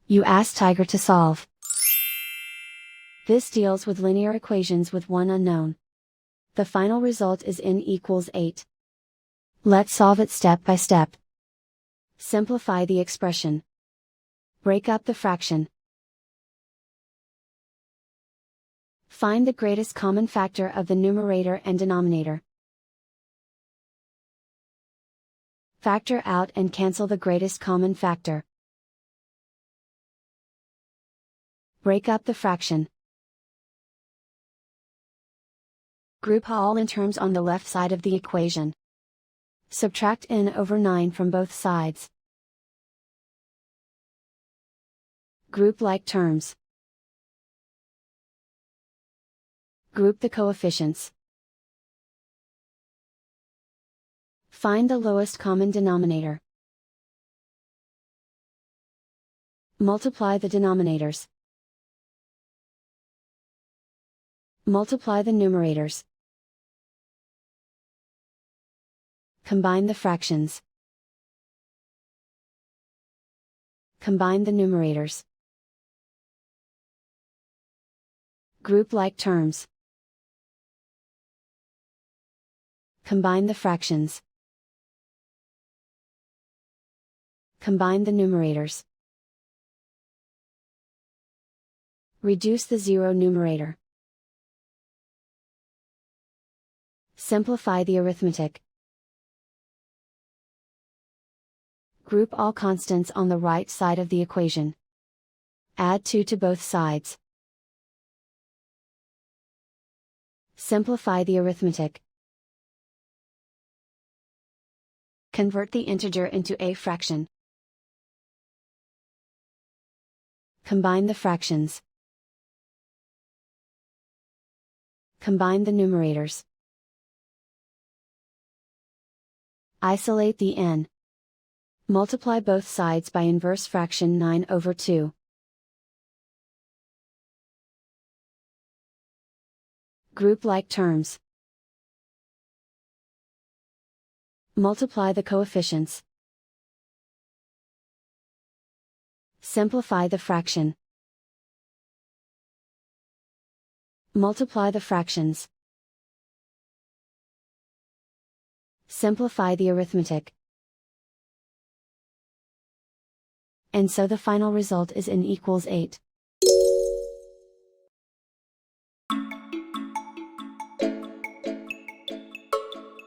You ask Tiger to solve. This deals with linear equations with one unknown. The final result is n=8. Let's solve it step by step. Simplify the expression. Break up the fraction. Find the greatest common factor of the numerator and denominator. Factor out and cancel the greatest common factor. Break up the fraction. Group all in terms on the left side of the equation. Subtract n/9 from both sides. Group like terms. Group the coefficients. Find the lowest common denominator. Multiply the denominators. Multiply the numerators. Combine the fractions. Combine the numerators. Group like terms. Combine the fractions. Combine the numerators. Reduce the zero numerator. Simplify the arithmetic. Group all constants on the right side of the equation. Add 2 to both sides. Simplify the arithmetic. Convert the integer into a fraction. Combine the fractions. Combine the numerators. Isolate the n. Multiply both sides by inverse fraction 9/2. Group like terms. Multiply the coefficients. Simplify the fraction. Multiply the fractions. Simplify the arithmetic. And so the final result is n=8.